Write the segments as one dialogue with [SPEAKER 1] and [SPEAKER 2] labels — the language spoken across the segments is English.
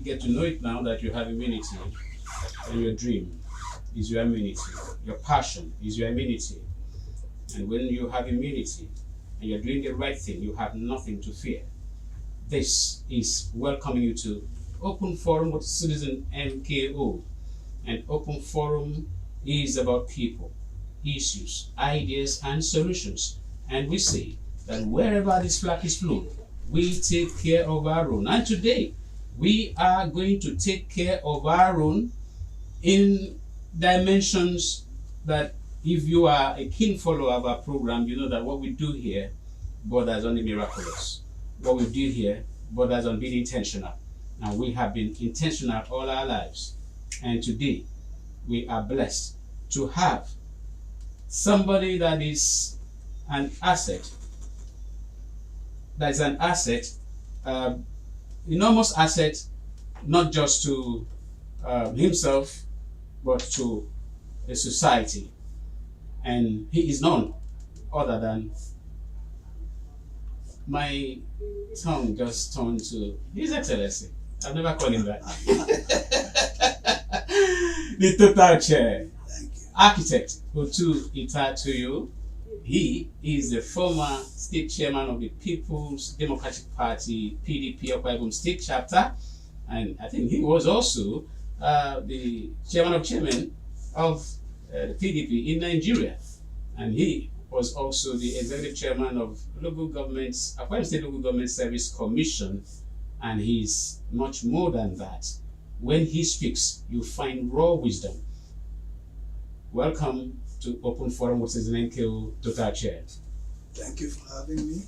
[SPEAKER 1] get to know it now that you have immunity, and your dream is your immunity, your passion is your immunity. And when you have immunity and you're doing the right thing, you have nothing to fear. This is welcoming you to Open Forum with Citizen MKO. And Open Forum is about people, issues, ideas, and solutions. And we say that wherever this flag is flown, we take care of our own. And today, we are going to take care of our own in dimensions that, if you are a keen follower of our program, you know that what we do here borders on the miraculous. What we do here borders on being intentional. And we have been intentional all our lives. And today, we are blessed to have somebody that is an asset. That is an asset, enormous asset, not just to himself, but to the society. And he is none other than, my tongue just turned to His Excellency. I've never called him that. The Total Chair, Architect Otu Itatuyo. He is the former state chairman of the People's Democratic Party, PDP, Akwa Ibom State Chapter. And I think he was also the chairman of the PDP in Nigeria. And he was also the executive chairman of local governments, Akwa Ibom State Local Government Service Commission. And he's much more than that. When he speaks, you find raw wisdom. Welcome to Open Forum with Citizen MKO, Total Chair.
[SPEAKER 2] Thank you for having me.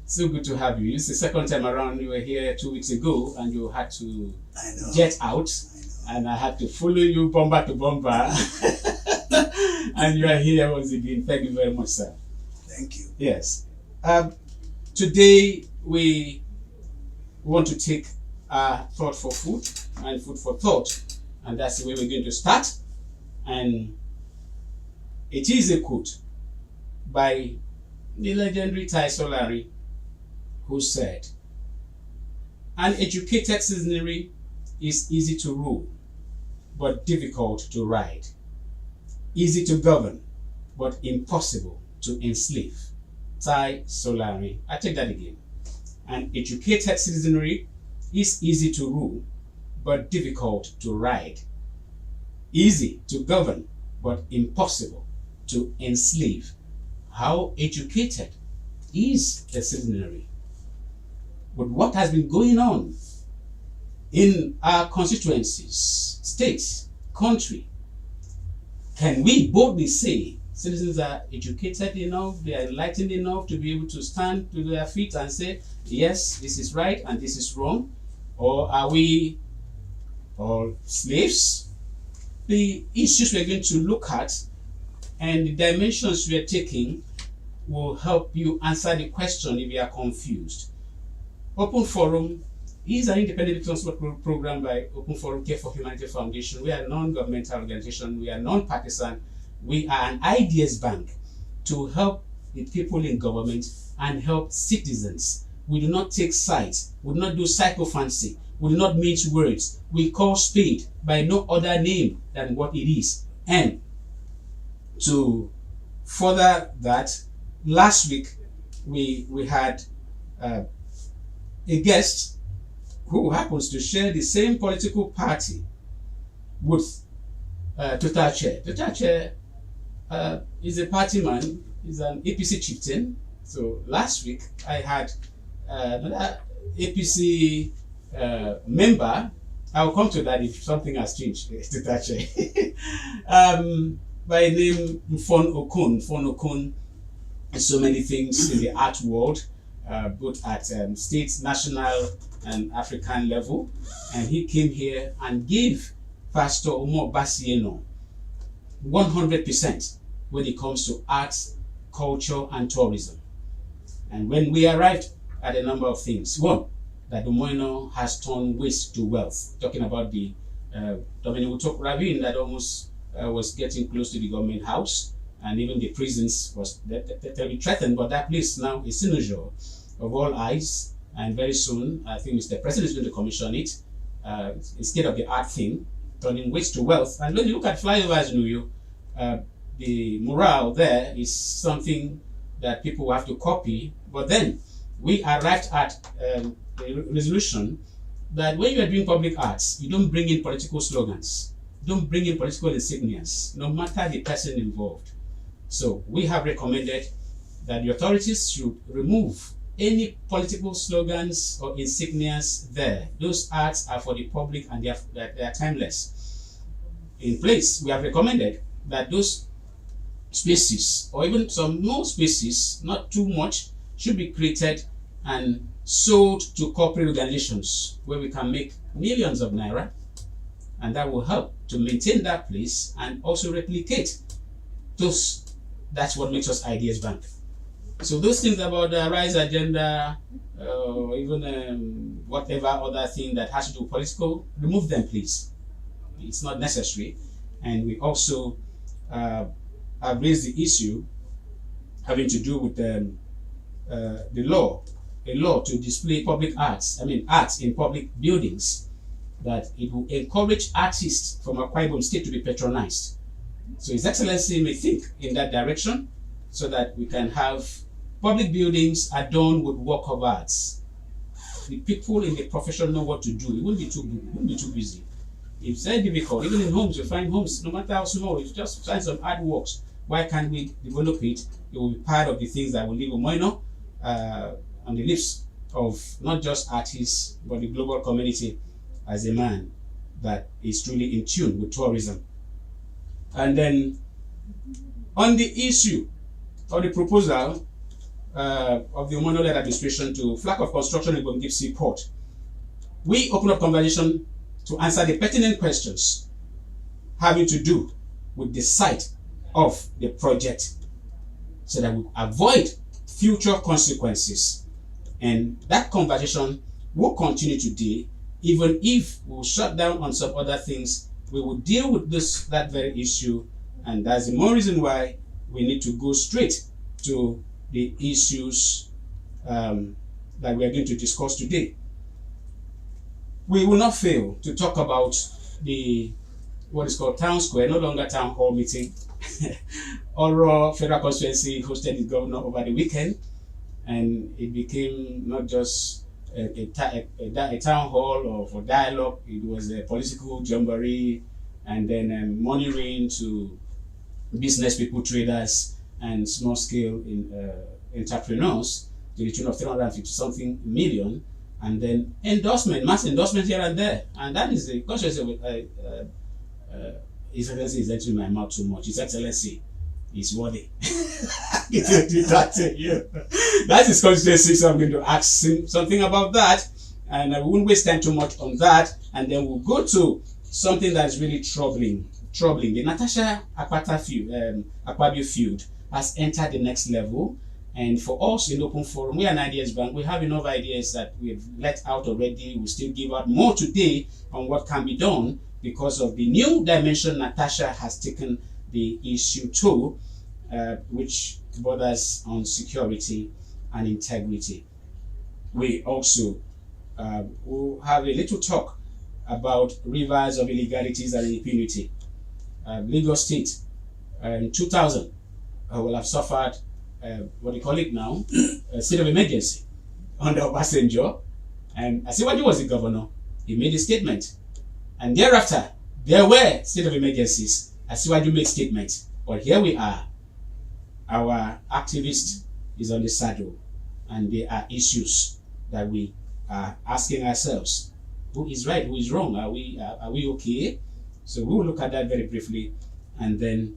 [SPEAKER 1] So good to have you. It's the second time around. You were here 2 weeks ago and you had to jet out. And I had to follow you bomber to bomber. And you are here once again. Thank you very much, sir.
[SPEAKER 2] Thank you.
[SPEAKER 1] Yes. Today we want to take thought for food and food for thought. And that's the way we're going to start. And it is a quote by the legendary Tai Solari, who said, "An educated citizenry is easy to rule, but difficult to ride. Easy to govern, but impossible to enslave." Tai Solari. I take that again. An educated citizenry is easy to rule, but difficult to ride. Easy to govern, but impossible to enslave. How educated is the citizenry? But what has been going on in our constituencies, states, country? Can we boldly say citizens are educated enough, they are enlightened enough to be able to stand to their feet and say, yes, this is right and this is wrong? Or are we all slaves? The issues we're going to look at and the dimensions we are taking will help you answer the question if you are confused. Open Forum is an independent responsible program by Open Forum Care for Humanity Foundation. We are a non-governmental organization. We are non-partisan. We are an ideas bank to help the people in government and help citizens. We do not take sides. We do not do psychophancy. We do not mince words. We call spade by no other name than what it is. And to further that, last week we had a guest who happens to share the same political party with Total Chair. Total Chair is a party man, is an APC chieftain. So last week I had another APC member. I'll come to that if something has changed. Total Chair. By name Mfon Okun. Mfon Okun is so many things in the art world, both at state, national, and African level. And he came here and gave Pastor Omo Basieno 100% when it comes to arts, culture, and tourism. And when we arrived at a number of things, one, that Omoino has turned waste to wealth. Talking about the Dominic Utok Ravine that almost was getting close to the government house, and even the prisons was terribly threatened, but that place now is synagogue of all eyes. And very soon, I think Mr. President is going to commission it. Instead of the art thing, turning waste to wealth. And when you look at flyovers in Uyo, the morale there is something that people will have to copy. But then we arrived at a resolution that when you are doing public arts, you don't bring in political slogans, don't bring in political insignias, no matter the person involved. So we have recommended that the authorities should remove any political slogans or insignias there. Those arts are for the public and they are timeless. In place, we have recommended that those spaces, or even some more spaces, not too much, should be created and sold to corporate organizations where we can make millions of naira, and that will help to maintain that place and also replicate those. That's what makes us Ideas Bank. So those things about the RISE agenda, even whatever other thing that has to do with political, remove them, please. It's not necessary. And we also have raised the issue having to do with the law, a law to display public arts, arts in public buildings, that it will encourage artists from Akwa Ibom State to be patronized. So His Excellency may think in that direction so that we can have public buildings adorned with work of arts. The people in the profession know what to do. It won't be too busy. It's very difficult. Even in homes, you find homes, no matter how small, if you just find some artworks, why can't we develop it? It will be part of the things that will leave Omoino on the lips of not just artists, but the global community as a man that is truly in tune with tourism. And then on the issue or the proposal of the Omoino-led administration to flag off construction in Bongip Seaport, we open up conversation to answer the pertinent questions having to do with the site of the project so that we avoid future consequences. And that conversation will continue today. Even if we'll shut down on some other things, we will deal with that very issue. And that's the more reason why we need to go straight to the issues that we are going to discuss today. We will not fail to talk about what is called Town Square, no longer Town Hall meeting. Oro Federal Constituency hosted its governor over the weekend, and it became not just a town hall or for dialogue. It was a political jamboree, and then money rain to business people, traders, and small scale entrepreneurs to the tune of 350-something million, and then mass endorsement here and there. And that is the conscience of His Excellency is entering my mouth too much. His Excellency is worthy. That is constituency, so I'm going to ask him something about that, and I won't waste time too much on that, and then we'll go to something that is really troubling. The Natasha Akpabio feud has entered the next level, and for us in Open Forum, we are an Ideas Bank. We have enough ideas that we've let out already. We'll still give out more today on what can be done because of the new dimension Natasha has taken the issue to, which borders on security and integrity. We also will have a little talk about rivers of illegalities and impunity. Lagos State in 2000 will have suffered what do you call it now? A state of emergency under Obasanjo. And Asiwaju was the governor. He made a statement. And thereafter, there were state of emergencies. Asiwaju made statements. But here we are. Our activist is on the saddle. And there are issues that we are asking ourselves. Who is right? Who is wrong? Are we okay? So we will look at that very briefly. And then,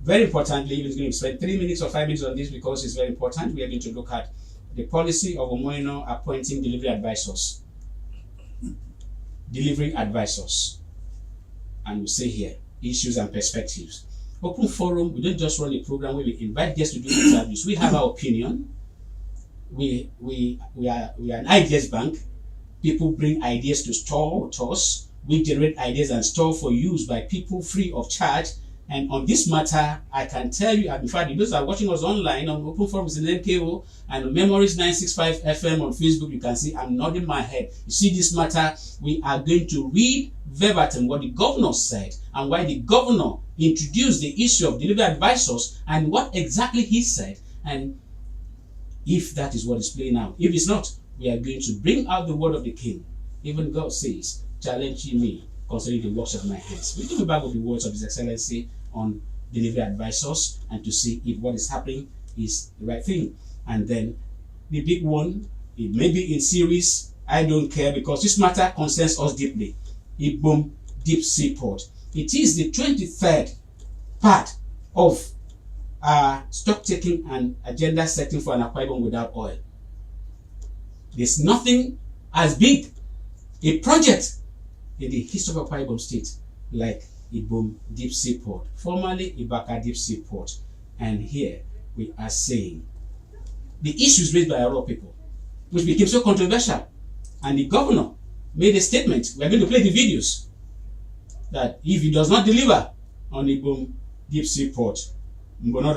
[SPEAKER 1] very importantly, we're going to spend 3 minutes or 5 minutes on this because it's very important. We are going to look at the policy of Omoino appointing delivery advisors. And we say here, issues and perspectives. Open Forum, we don't just run a program where we invite guests to do interviews. We have our opinion. We are an Ideas Bank. People bring ideas to store with us. We generate ideas and store for use by people free of charge. And on this matter, I can tell you, in fact, those that are watching us online on Open Forums in NKO and on Memories 965 FM on Facebook, you can see I'm nodding my head. You see this matter, we are going to read verbatim what the governor said and why the governor introduced the issue of delivery advisors and what exactly he said, and if that is what is playing out. If it's not, we are going to bring out the word of the king. Even God says, challenge ye me concerning the works of my hands. We talk about the words of His Excellency on delivery advisors and to see if what is happening is the right thing. And then the big one, it may be in series, I don't care, because this matter concerns us deeply. Ibom Deep Sea Port. It is the 23rd part of stock taking and agenda setting for an Akwa Ibom without oil. There's nothing as big a project in the history of Akwa Ibom State like Ibom Deep Sea Port, formerly Ibaka Deep Sea Port. And here we are saying the issues raised by our people, which became so controversial, and the governor made a statement. We are going to play the videos that if he does not deliver on Ibom Deep Sea Port, we're going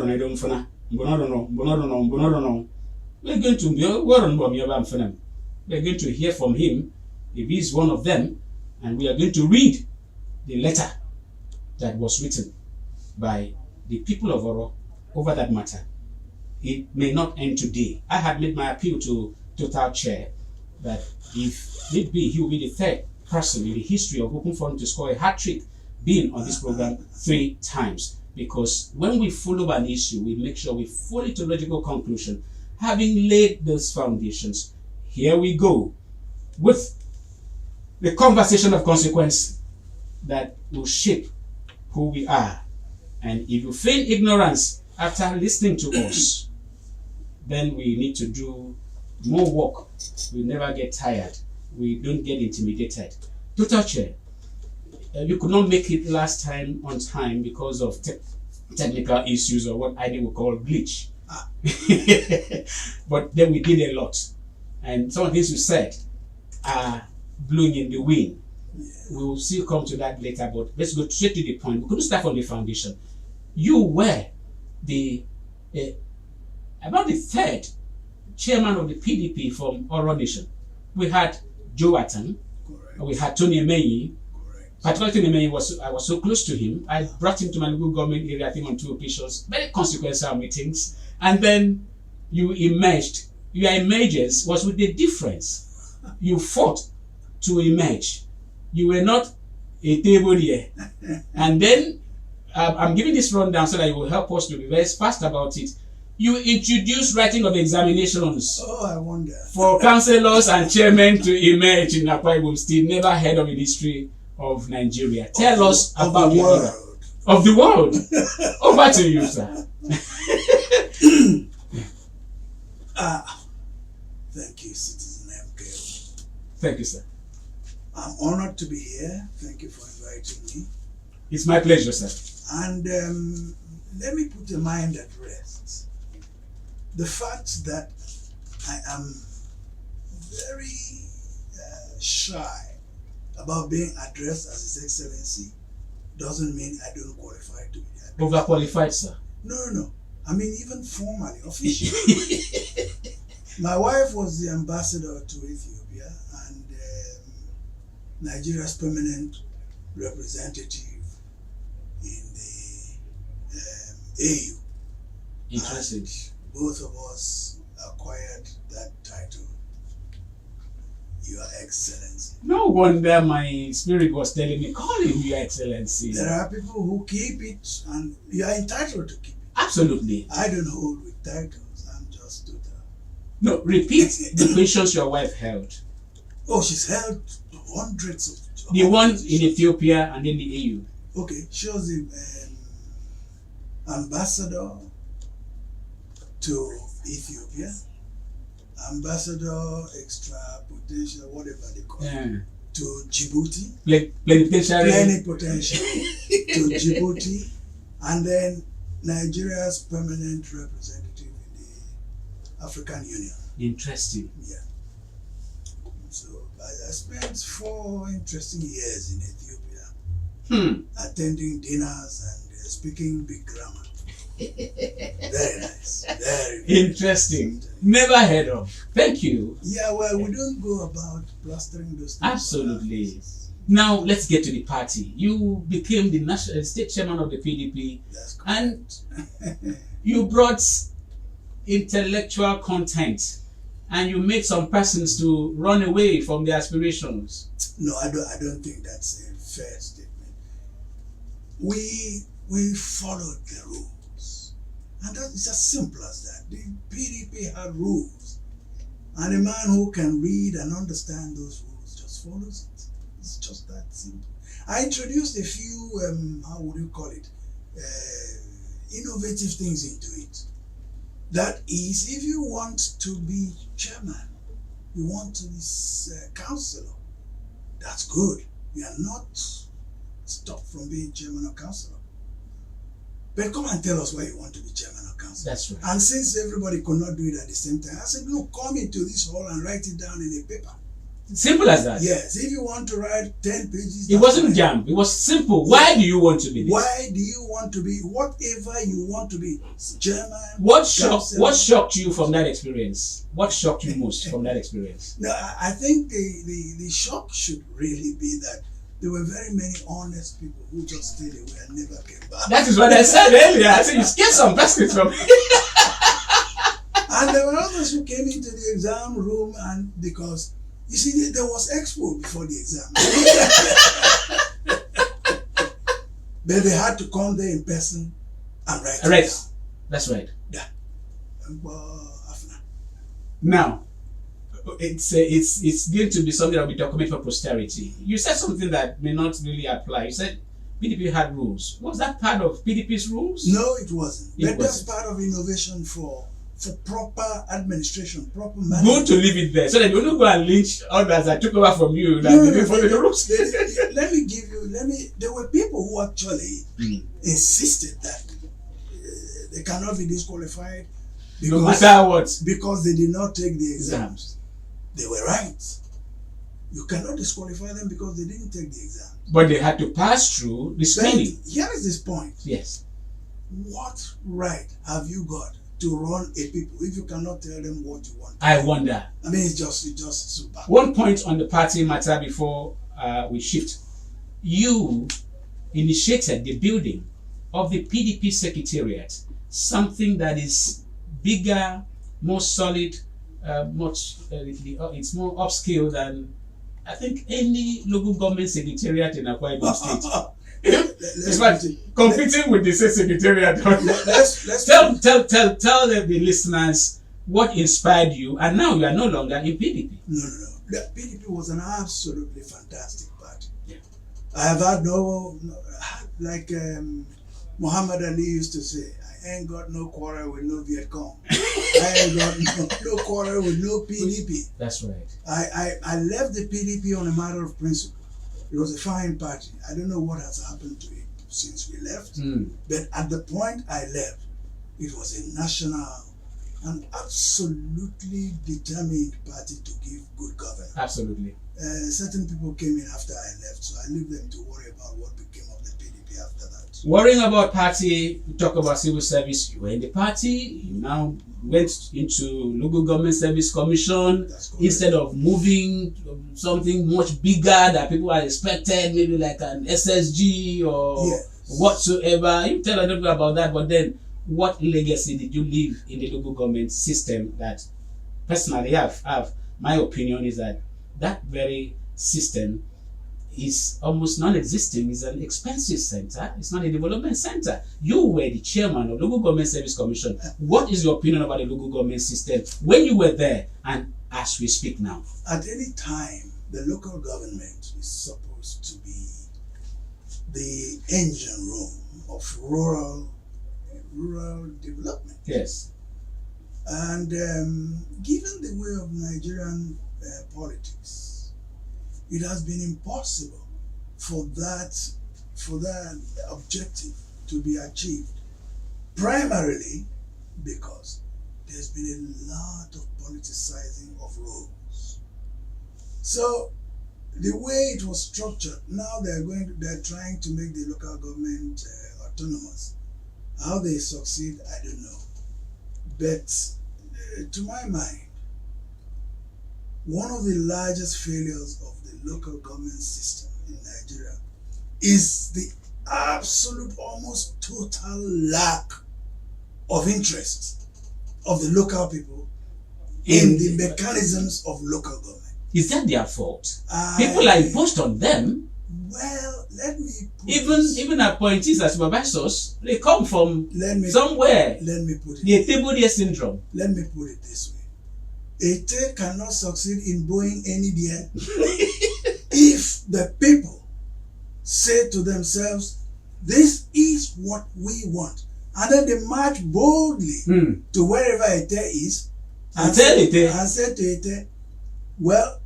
[SPEAKER 1] to hear from him if he's one of them, and we are going to read the letter that was written by the people of Oro over that matter. It may not end today. I had made my appeal to Total Chair that if need be, he will be the third person in the history of Open Forum to score a hat-trick, being on this program 3 times. Because when we follow an issue, we make sure we follow it to logical conclusion. Having laid those foundations, here we go with the conversation of consequence that will shape who we are. And if you feign ignorance after listening to us, then we need to do more work. We never get tired. We don't get intimidated. Total Chair, you could not make it last time on time because of technical issues, or what I would call glitch. But then we did a lot. And some of the things you said are blowing in the wind. We will still come to that later, but let's go straight to the point. We couldn't start from the foundation. You were about the third chairman of the PDP from Oro Nation. We had Joe Atang, we had Tony Emeyi. Particularly Tony Emeyi, I was so close to him. I brought him to my local government area, I think on 2 occasions, very consequential meetings. And then you emerged. Your emergence was with a difference. You fought to emerge. You were not a table here. And then I'm giving this rundown so that it will help us to be very fast about it. You introduced writing of examinations.
[SPEAKER 2] Oh, I wonder.
[SPEAKER 1] For councillors and chairmen to emerge in Akwa Ibom State. Never heard of in the history of Nigeria. Tell us about
[SPEAKER 2] the world.
[SPEAKER 1] Of the world. Over to you, sir.
[SPEAKER 2] Thank you, Citizen MK.
[SPEAKER 1] Thank you, sir.
[SPEAKER 2] I'm honored to be here. Thank you for inviting me.
[SPEAKER 1] It's my pleasure, sir.
[SPEAKER 2] And let me put your mind at rest. The fact that I am very shy about being addressed as His Excellency doesn't mean I don't qualify to be addressed.
[SPEAKER 1] Overqualified, sir.
[SPEAKER 2] No. I mean, even formally, officially. My wife was the ambassador to Ethiopia and Nigeria's permanent representative in the AU.
[SPEAKER 1] Interesting.
[SPEAKER 2] And both of us acquired that title, Your Excellency.
[SPEAKER 1] No wonder my spirit was telling me, call him Your Excellency.
[SPEAKER 2] There are people who keep it, and you are entitled to keep it.
[SPEAKER 1] Absolutely.
[SPEAKER 2] I don't hold with titles. I'm just total.
[SPEAKER 1] No, repeat the positions your wife held.
[SPEAKER 2] Oh, she's held hundreds of.
[SPEAKER 1] The one in Ethiopia and in the AU.
[SPEAKER 2] Okay, she was the ambassador to Ethiopia, ambassador extra potential, whatever they call it, to Djibouti, plenipotentiary to Djibouti, and then Nigeria's permanent representative in the African Union.
[SPEAKER 1] Interesting.
[SPEAKER 2] Yeah. So I spent 4 interesting years in Ethiopia, attending dinners and speaking big grammar. Very nice. Very
[SPEAKER 1] Interesting. Never heard of. Thank you.
[SPEAKER 2] Yeah, well, we don't go about plastering those things.
[SPEAKER 1] Absolutely. Now let's get to the party. You became the national state chairman of the PDP,
[SPEAKER 2] That's correct.
[SPEAKER 1] and you brought intellectual content, and you made some persons to run away from their aspirations.
[SPEAKER 2] No, I don't think that's a fair statement. We followed the rules, and that is as simple as that. The PDP had rules, and a man who can read and understand those rules just follows it. It's just that simple. I introduced a few, how would you call it, innovative things into it. That is, if you want to be chairman, you want to be councillor, that's good. You are not stopped from being chairman or councillor. But come and tell us why you want to be chairman or councillor.
[SPEAKER 1] That's right.
[SPEAKER 2] And since everybody could not do it at the same time, I said, look, come into this hall and write it down in a paper.
[SPEAKER 1] Simple as that.
[SPEAKER 2] Yes, if you want to write 10 pages.
[SPEAKER 1] It wasn't
[SPEAKER 2] fine.
[SPEAKER 1] jam. It was simple. Why do you want to be this?
[SPEAKER 2] Why do you want to be whatever you want to be? Chairman.
[SPEAKER 1] What
[SPEAKER 2] councillor.
[SPEAKER 1] shocked you from that experience? What shocked you most from that experience?
[SPEAKER 2] No, I think the shock should really be that there were very many honest people who just stayed away and never came back.
[SPEAKER 1] That is what I said earlier. I said you scared some persons from
[SPEAKER 2] And there were others who came into the exam room, and because you see there was expo before the exam. But they had to come there in person and write it
[SPEAKER 1] Right.
[SPEAKER 2] down.
[SPEAKER 1] That's right.
[SPEAKER 2] Yeah. Afna.
[SPEAKER 1] Now, it's going to be something that will be documented for posterity. You said something that may not really apply. You said PDP had rules. Was that part of PDP's rules?
[SPEAKER 2] No, it wasn't.
[SPEAKER 1] It
[SPEAKER 2] But that's
[SPEAKER 1] wasn't.
[SPEAKER 2] part of innovation for proper administration, proper management.
[SPEAKER 1] Good to leave it there so that you don't go and lynch others that took over from you that
[SPEAKER 2] No,
[SPEAKER 1] didn't follow the rules.
[SPEAKER 2] There were people who actually insisted that they cannot be disqualified
[SPEAKER 1] No matter what.
[SPEAKER 2] because they did not take the exam.
[SPEAKER 1] Exams.
[SPEAKER 2] They were right. You cannot disqualify them because they didn't take the exam.
[SPEAKER 1] But they had to pass through the
[SPEAKER 2] Then,
[SPEAKER 1] screening.
[SPEAKER 2] here is this point.
[SPEAKER 1] Yes.
[SPEAKER 2] What right have you got to run a people if you cannot tell them what you want?
[SPEAKER 1] I wonder.
[SPEAKER 2] I mean, it's just so bad.
[SPEAKER 1] One point on the party matter before we shift. You initiated the building of the PDP secretariat, something that is bigger, more solid, it's more upscale than I think any local government secretariat in Akwa Ibom State. It's like competing with the state secretariat.
[SPEAKER 2] Let's
[SPEAKER 1] tell the listeners what inspired you, and now you are no longer in PDP.
[SPEAKER 2] No. The PDP was an absolutely fantastic party.
[SPEAKER 1] Yeah.
[SPEAKER 2] I have had like Muhammad Ali used to say, I ain't got no quarrel with no Viet Cong. I ain't got no quarrel with no PDP.
[SPEAKER 1] That's right.
[SPEAKER 2] I left the PDP on a matter of principle. It was a fine party. I don't know what has happened to it since we left. But at the point I left, it was a national and absolutely determined party to give good governance.
[SPEAKER 1] Absolutely.
[SPEAKER 2] Certain people came in after I left, so I leave them to worry about what became of the PDP after that.
[SPEAKER 1] Worrying about party, we talk about civil service. You were in the party, you now went into local government service commission instead of moving something much bigger that people are expected, maybe like an SSG or whatsoever. You tell a little bit about that, but then what legacy did you leave in the local government system that personally I have? My opinion is that that very system is almost non-existing. It's an expensive center. It's not a development center. You were the chairman of Local Government Service Commission. What is your opinion about the local government system when you were there and as we speak now?
[SPEAKER 2] At any time, the local government is supposed to be the engine room of rural development.
[SPEAKER 1] Yes.
[SPEAKER 2] And given the way of Nigerian politics, it has been impossible for that objective to be achieved, primarily because there's been a lot of politicizing of roles. So the way it was structured, now they're trying to make the local government autonomous. How they succeed, I don't know. But to my mind, one of the largest failures of the local government system in Nigeria is the absolute, almost total lack of interest of the local people in the mechanisms of local government.
[SPEAKER 1] Is that their fault? People are imposed on them.
[SPEAKER 2] Well, let me put
[SPEAKER 1] Even appointees as supervisors, they come from somewhere.
[SPEAKER 2] Let me put it.
[SPEAKER 1] The table year syndrome.
[SPEAKER 2] Let me put it this way: Ete cannot succeed in going anywhere if the people say to themselves, "This is what we want," and then they march boldly to wherever Ete is and say to Ete, "Well,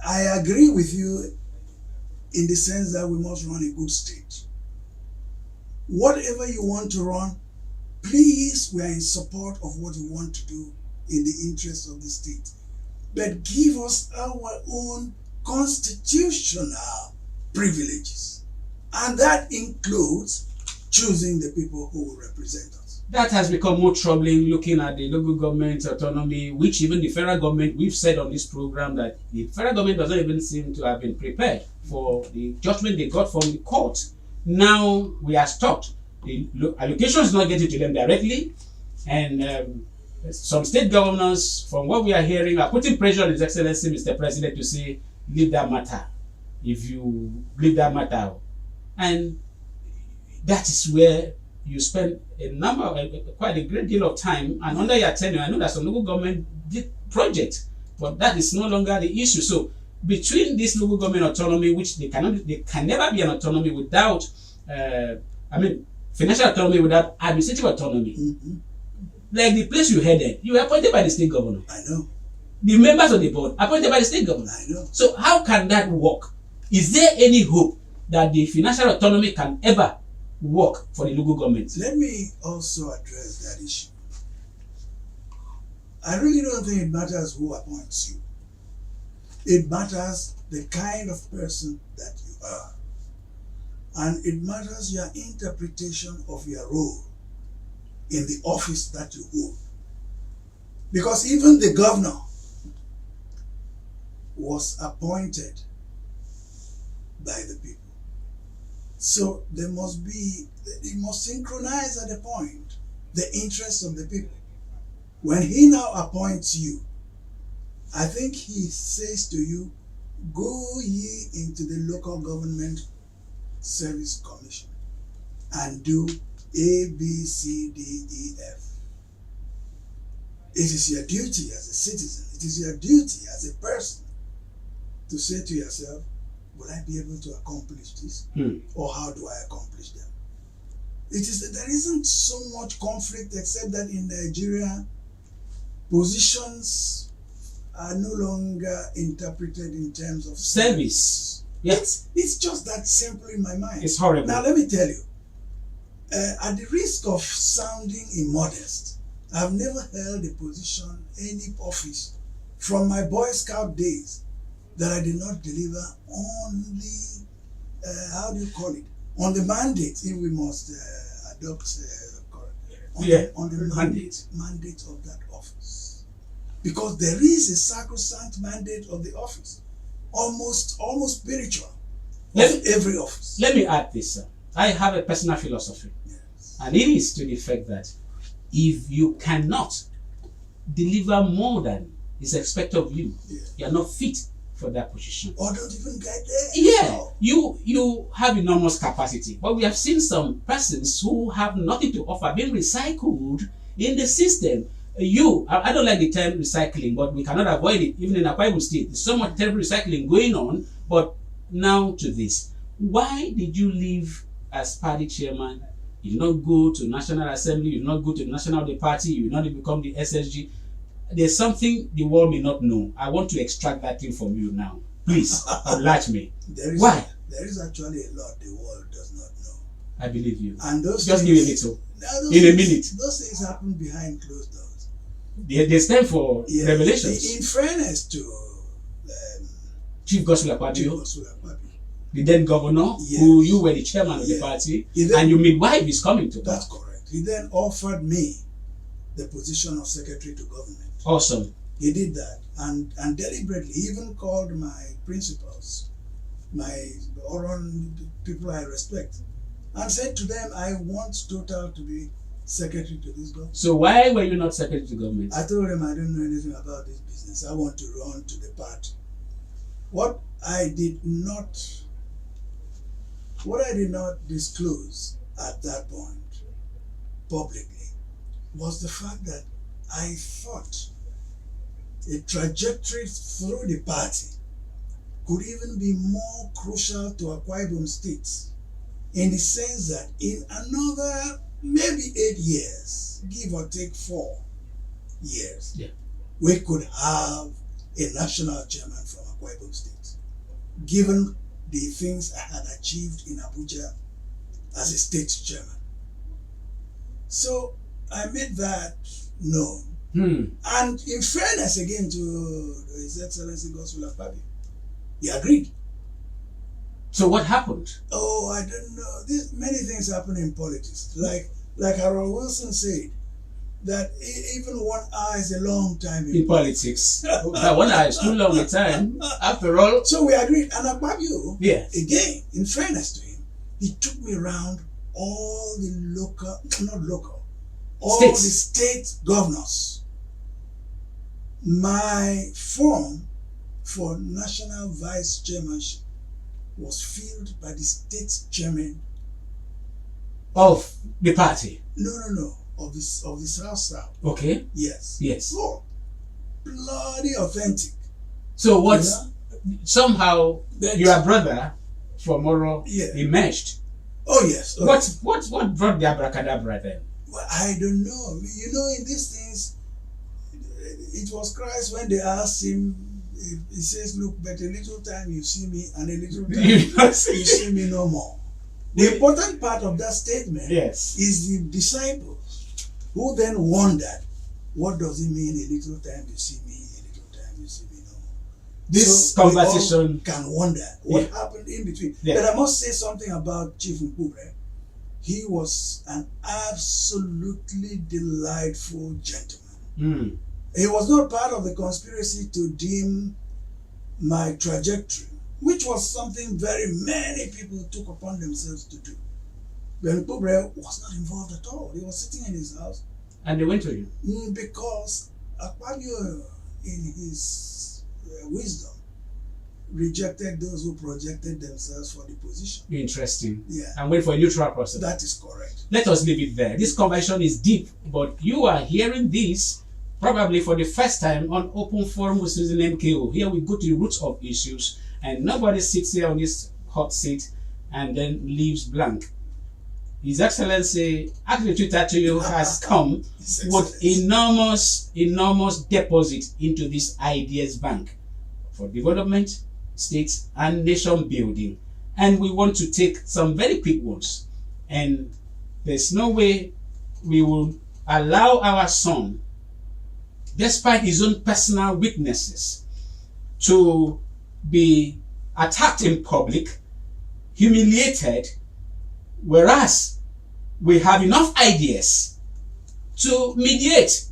[SPEAKER 2] I agree with you in the sense that we must run a good state. Whatever you want to run, please, we are in support of what you want to do in the interest of the state. But give us our own constitutional privileges." And that includes choosing the people who will represent us.
[SPEAKER 1] That has become more troubling looking at the local government autonomy, which even the federal government, we've said on this program that the federal government doesn't even seem to have been prepared for the judgment they got from the court. Now we are stopped. The allocation is not getting to them directly, and some state governors, from what we are hearing, are putting pressure on His Excellency Mr. President to say, leave that matter. If you leave that matter, and that is where you spend quite a great deal of time, and under your tenure, I know that some local government did projects, but that is no longer the issue. So between this local government autonomy, which they can never be an autonomy without, financial autonomy without administrative autonomy. Like the place you headed, you were appointed by the state governor.
[SPEAKER 2] I know.
[SPEAKER 1] The members of the board appointed by the state governor.
[SPEAKER 2] I know.
[SPEAKER 1] So how can that work? Is there any hope that the financial autonomy can ever work for the local government?
[SPEAKER 2] Let me also address that issue. I really don't think it matters who appoints you. It matters the kind of person that you are. And it matters your interpretation of your role in the office that you hold. Because even the governor was appointed by the people. So it must synchronize at a point the interests of the people. When he now appoints you, I think he says to you, go ye into the local government service commission and do A, B, C, D, E, F. It is your duty as a citizen, it is your duty as a person to say to yourself, will I be able to accomplish this? Or how do I accomplish them? There isn't so much conflict except that in Nigeria, positions are no longer interpreted in terms of
[SPEAKER 1] service. Yes.
[SPEAKER 2] It's just that simple in my mind.
[SPEAKER 1] It's horrible.
[SPEAKER 2] Now let me tell you, at the risk of sounding immodest, I've never held a position, any office, from my Boy Scout days, that I did not deliver on the, how do you call it? On the mandate, if we must adopt, on the mandate of that office. Because there is a sacrosanct mandate of the office, almost spiritual, of every office.
[SPEAKER 1] Let me add this, sir. I have a personal philosophy,
[SPEAKER 2] yes.
[SPEAKER 1] And it is to the effect that if you cannot deliver more than is expected of you, you are not fit for that position.
[SPEAKER 2] Or don't even get there.
[SPEAKER 1] Yeah, you have enormous capacity, but we have seen some persons who have nothing to offer being recycled in the system. I don't like the term recycling, but we cannot avoid it. Even in Akwa Ibom State, there's so much terrible recycling going on. But now to this, why did you leave as party chairman? You did not go to National Assembly, you did not go to the National of the Party, you did not become the SSG. There's something the world may not know. I want to extract that thing from you now. Please, oblige me. Why?
[SPEAKER 2] There is actually a lot the world does not know.
[SPEAKER 1] I believe you.
[SPEAKER 2] And those
[SPEAKER 1] just
[SPEAKER 2] things,
[SPEAKER 1] give a little. In a minute.
[SPEAKER 2] Those things happen behind closed doors.
[SPEAKER 1] There's time for revelations.
[SPEAKER 2] In fairness to
[SPEAKER 1] Chief Godswill Akpabio, the then governor,
[SPEAKER 2] Yes.
[SPEAKER 1] who you were the chairman of the
[SPEAKER 2] Yes.
[SPEAKER 1] party,
[SPEAKER 2] He then-
[SPEAKER 1] and your midwife is coming to
[SPEAKER 2] That's
[SPEAKER 1] power.
[SPEAKER 2] correct. He then offered me the position of secretary to government.
[SPEAKER 1] Awesome.
[SPEAKER 2] He did that, and deliberately he even called my principals, my Oron people I respect, and said to them, I want Total to be secretary to this government.
[SPEAKER 1] So why were you not secretary to government?
[SPEAKER 2] I told him I don't know anything about this business. I want to run to the party. What I did not disclose at that point publicly was the fact that I thought a trajectory through the party could even be more crucial to Akwa Ibom State, in the sense that in another maybe 8 years, give or take 4 years,
[SPEAKER 1] Yeah.
[SPEAKER 2] we could have a national chairman from Akwa Ibom State, given the things I had achieved in Abuja as a state chairman. So I made that known. And in fairness again to His Excellency Godswill Akpabio, he agreed.
[SPEAKER 1] So what happened?
[SPEAKER 2] Oh, I don't know. Many things happen in politics. Like Harold Wilson said, that even 1 hour is a long time
[SPEAKER 1] In politics. That 1 hour is too long a time. After all,
[SPEAKER 2] So we agreed. And Akpabio,
[SPEAKER 1] yes.
[SPEAKER 2] again, in fairness to him, he took me around all the all
[SPEAKER 1] States.
[SPEAKER 2] the state governors. My form for national vice chairmanship was filled by the state chairman.
[SPEAKER 1] Of the party.
[SPEAKER 2] No. Of the South.
[SPEAKER 1] Okay.
[SPEAKER 2] Yes.
[SPEAKER 1] Yes.
[SPEAKER 2] Oh, bloody authentic.
[SPEAKER 1] So what?
[SPEAKER 2] Yeah.
[SPEAKER 1] Somehow
[SPEAKER 2] That-
[SPEAKER 1] your brother from Oro
[SPEAKER 2] Yeah.
[SPEAKER 1] emerged.
[SPEAKER 2] Oh yes. Oh,
[SPEAKER 1] What brought the abracadabra then?
[SPEAKER 2] Well, I don't know. You know, in these things, it was Christ when they asked him. He says, "Look, but a little time you see me, and a little time
[SPEAKER 1] You
[SPEAKER 2] you
[SPEAKER 1] know, see-
[SPEAKER 2] see me no more." The important part of that statement
[SPEAKER 1] Yes.
[SPEAKER 2] is the disciples who then wondered, "What does it mean? A little time you see me, a little time you see me no more."
[SPEAKER 1] This
[SPEAKER 2] So we all
[SPEAKER 1] conversation.
[SPEAKER 2] can wonder what
[SPEAKER 1] Yeah.
[SPEAKER 2] happened in between.
[SPEAKER 1] Yeah.
[SPEAKER 2] But I must say something about Chief Nkubre. He was an absolutely delightful gentleman.
[SPEAKER 1] Mm.
[SPEAKER 2] He was not part of the conspiracy to dim my trajectory, which was something very many people took upon themselves to do. But Nkubre was not involved at all. He was sitting in his house
[SPEAKER 1] And they went to you.
[SPEAKER 2] because Akpabio, in his wisdom, rejected those who projected themselves for the position.
[SPEAKER 1] Interesting.
[SPEAKER 2] Yeah,
[SPEAKER 1] And wait for a neutral person.
[SPEAKER 2] that is correct.
[SPEAKER 1] Let us leave it there. This conversation is deep, but you are hearing this probably for the first time on Open Forum with Susan MKO. Here we go to the roots of issues, and nobody sits here on this hot seat and then leaves blank. His Excellency, actually Twitter to you, has come
[SPEAKER 2] His
[SPEAKER 1] with
[SPEAKER 2] Excellency.
[SPEAKER 1] enormous deposit into this ideas bank for development, states, and nation building. And we want to take some very quick ones. And there's no way we will allow our son, despite his own personal weaknesses, to be attacked in public, humiliated, whereas we have enough ideas to mediate.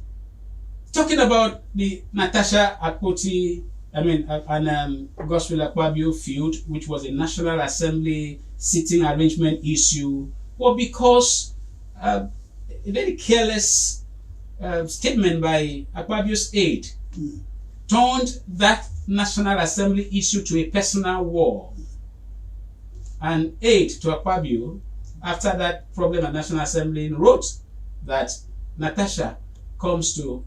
[SPEAKER 1] Talking about the Natasha Akpoti, and Godswill Akpabio feud, which was a National Assembly sitting arrangement issue, well, because a very careless statement by Akpabio's aide turned that National Assembly issue to a personal war. An aide to Akpabio, after that problem at National Assembly, wrote that Natasha comes to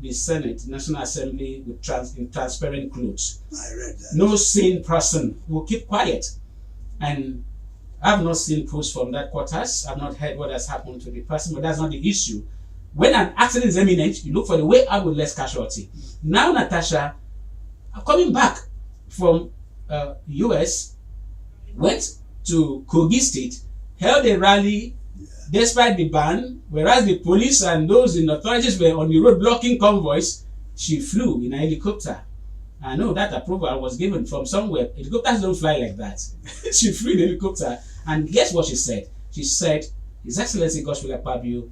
[SPEAKER 1] the Senate, National Assembly, with in transparent clothes.
[SPEAKER 2] I read that.
[SPEAKER 1] No sane person will keep quiet. And I've not seen proofs from that quarters. I've not heard what has happened to the person, but that's not the issue. When an accident is imminent, you look for the way out with less casualty. Now Natasha, coming back from US, went to Kogi State, held a rally despite the ban, whereas the police and those in authorities were on the road blocking convoys. She flew in a helicopter I know that approval was given from somewhere. Helicopters don't fly like that. She flew in a helicopter, and guess what she said? She said, His Excellency Godswill Akpabio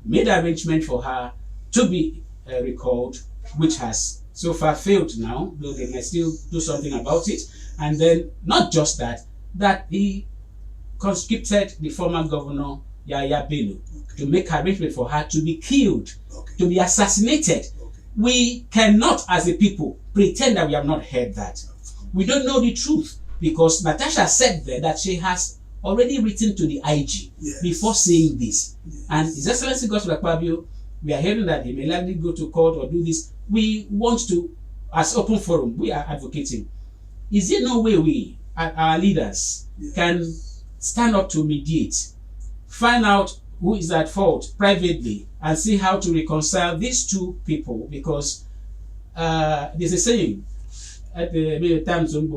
[SPEAKER 1] made arrangement for her to be recalled, which has so far failed now, though they might still do something about it. And then, not just that, that he conscripted the former governor, Yahaya Bello, to make arrangement for her to be killed, to be assassinated. We cannot, as a people, pretend that we have not heard that. We don't know the truth, because Natasha said there that she has already written to the IG before saying this. And His Excellency Godswill Akpabio, we are hearing that he may likely go to court or do this. We want to, as Open Forum, we are advocating. Is there no way we, our leaders, can stand up to mediate, find out who is at fault privately, and see how to reconcile these two people? Because there's a saying at the many times on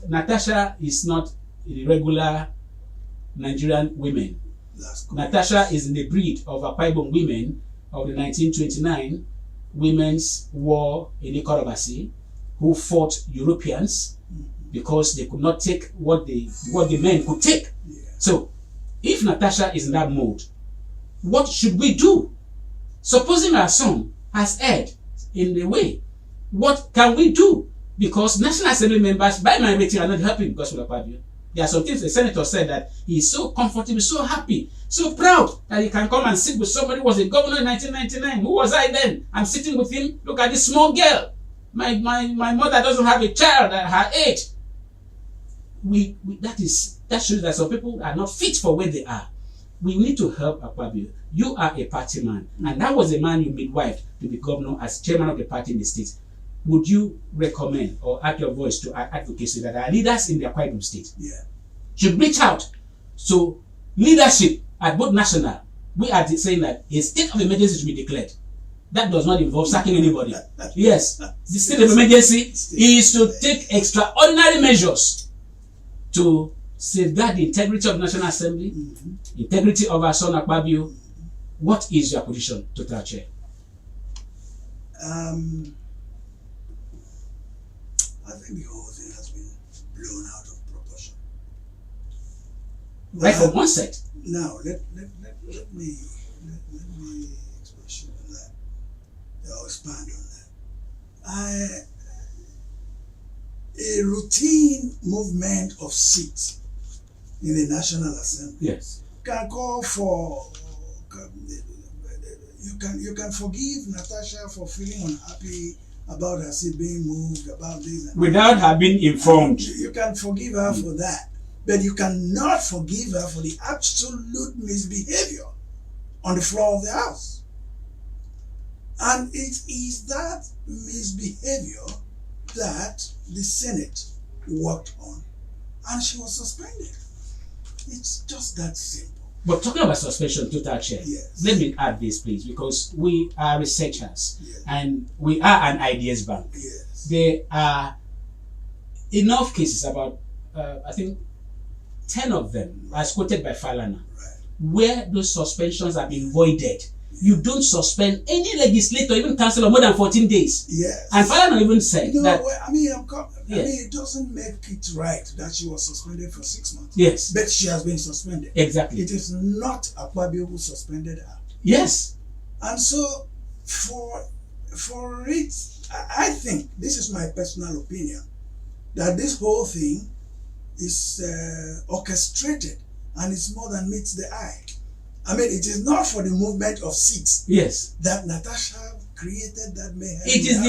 [SPEAKER 1] Natasha is not a regular Nigerian women. Natasha is in the breed of Akwa Ibom women of the 1929 Women's War in Ikorobasi, who fought Europeans because they could not take what the men could take. So, if Natasha is in that mode, what should we do? Supposing our son has erred in the way, what can we do? Because National Assembly members, by my rating, are not helping Godswill Akpabio. There are some things the senator said that he is so comfortable, so happy, so proud that he can come and sit with somebody who was a governor in 1999. Who was I then? I'm sitting with him. Look at this small girl. My mother doesn't have a child at her age. That shows that some people are not fit for where they are. We need to help Akpabio. You are a party man, and that was a man you midwifed to be governor as chairman of the party in the state. Would you recommend or add your voice to our advocacy that our leaders in the Akwa Ibom state should reach out to leadership at both national? We are saying that a state of emergency should be declared. That does not involve sacking anybody. Yes, the state of emergency is to take extraordinary measures to safeguard the integrity of the National Assembly, integrity of our son Akpabio. What is your position, Total Chair?
[SPEAKER 2] I think the whole thing has been blown out of proportion.
[SPEAKER 1] Right from one set.
[SPEAKER 2] Now, let me expression on that. I'll expand on that. A routine movement of seats in the National Assembly can call for. You can forgive Natasha for feeling unhappy about her seat being moved, about this, and
[SPEAKER 1] without her being informed.
[SPEAKER 2] You can forgive her for that, but you cannot forgive her for the absolute misbehavior on the floor of the House. And it is that misbehavior that the Senate worked on, and she was suspended. It's just that simple.
[SPEAKER 1] But talking about suspension, Total Chair, let me add this, please, because we are researchers and we are an ideas bank. There are enough cases, about I think 10 of them, as quoted by Falana, where those suspensions have been voided. You don't suspend any legislator, even councillor, more than 14 days. And Falana even said that.
[SPEAKER 2] I mean, it doesn't make it right that she was suspended for 6 months. But she has been suspended.
[SPEAKER 1] Exactly.
[SPEAKER 2] It is not Akpabio who suspended her. And so, for it, I think, this is my personal opinion, that this whole thing is orchestrated and it's more than meets the eye. I mean, it is not for the movement of seats that Natasha created that mayhem.
[SPEAKER 1] It is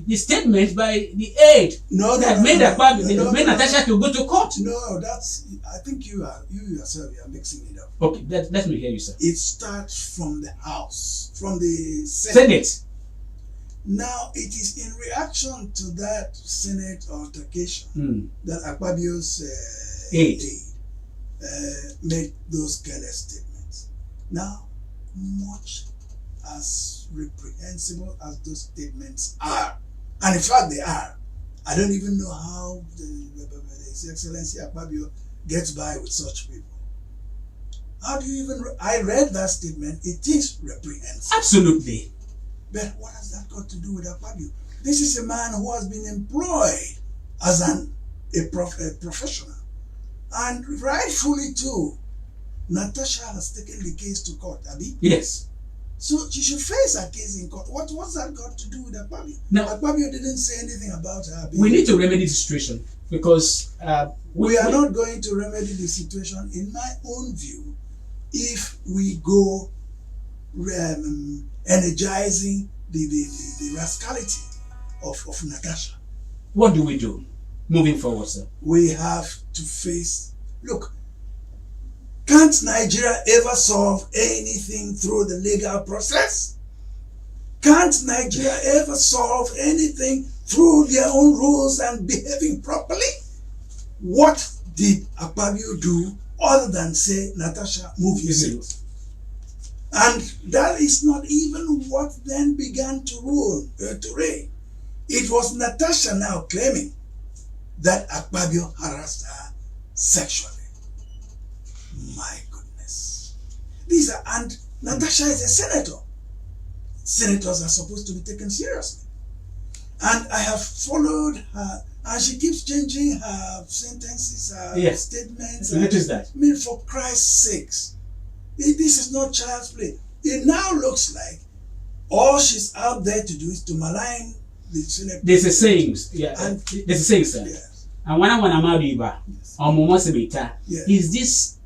[SPEAKER 1] the statement by the aide that made Natasha to go to court.
[SPEAKER 2] No, I think you yourself are mixing it up.
[SPEAKER 1] Okay, let me hear you, sir.
[SPEAKER 2] It starts from the House, from the Senate. Now, it is in reaction to that Senate altercation that Akpabio's aide made those careless statements. Now, much as reprehensible as those statements are, and in fact they are, I don't even know how His Excellency Akpabio gets by with such people. How do you even? I read that statement. It is reprehensible.
[SPEAKER 1] Absolutely.
[SPEAKER 2] But what has that got to do with Akpabio? This is a man who has been employed as a professional. And rightfully too, Natasha has taken the case to court, Abi.
[SPEAKER 1] Yes.
[SPEAKER 2] So she should face her case in court. What's that got to do with Akpabio?
[SPEAKER 1] Now,
[SPEAKER 2] Akpabio didn't say anything about her.
[SPEAKER 1] We need to remedy the situation because
[SPEAKER 2] we are not going to remedy the situation, in my own view, if we go energizing the rascality of Natasha.
[SPEAKER 1] What do we do moving forward, sir?
[SPEAKER 2] We have to face, look, can't Nigeria ever solve anything through the legal process? Can't Nigeria ever solve anything through their own rules and behaving properly? What did Akpabio do other than say, Natasha, move your seat? And that is not even what then began to reign. It was Natasha now claiming that Akpabio harassed her sexually. My goodness. And Natasha is a senator. Senators are supposed to be taken seriously. And I have followed her, and she keeps changing her sentences, her statements.
[SPEAKER 1] Notice that.
[SPEAKER 2] I mean, for Christ's sakes, this is not child's play. It now looks like all she's out there to do is to malign the Senate.
[SPEAKER 1] There's a saying, there's a saying, sir.
[SPEAKER 2] Yes.
[SPEAKER 1] And when I want to marry
[SPEAKER 2] Yes.
[SPEAKER 1] is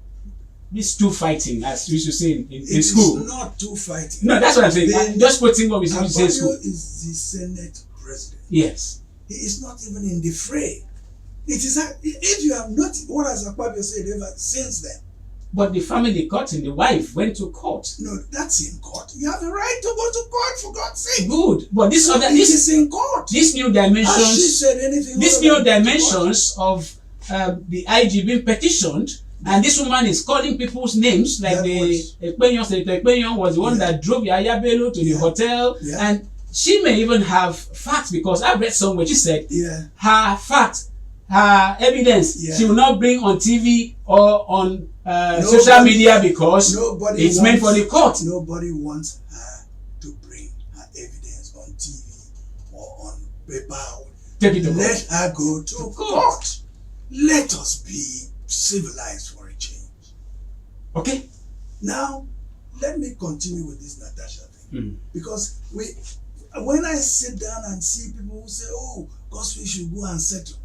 [SPEAKER 1] this two fighting, as we should say in
[SPEAKER 2] It
[SPEAKER 1] school?
[SPEAKER 2] is not two fighting.
[SPEAKER 1] No, that's what I'm saying. I'm just quoting what we say in school.
[SPEAKER 2] Akpabio is the Senate president.
[SPEAKER 1] Yes.
[SPEAKER 2] He is not even in the fray. It is if you have noticed, what has Akpabio said ever since then?
[SPEAKER 1] But the family court and the wife went to court.
[SPEAKER 2] No, that's in court. You have a right to go to court, for God's sake.
[SPEAKER 1] Good, but this
[SPEAKER 2] is in court.
[SPEAKER 1] This new dimensions.
[SPEAKER 2] Has she said anything?
[SPEAKER 1] This new dimensions of the IG being petitioned, and this woman is calling people's names like Senator Ekpenyon was the one that drove Yahaya Bello to the hotel, and she may even have facts, because I read somewhere she said her facts, her evidence, she will not bring on TV or on social media because it's meant for the court.
[SPEAKER 2] Nobody wants her to bring her evidence on TV or on paper. Let her go to court. Let us be civilized for a change.
[SPEAKER 1] Okay.
[SPEAKER 2] Now, let me continue with this Natasha thing. Because when I sit down and see people who say, oh, Gospel should go and settle.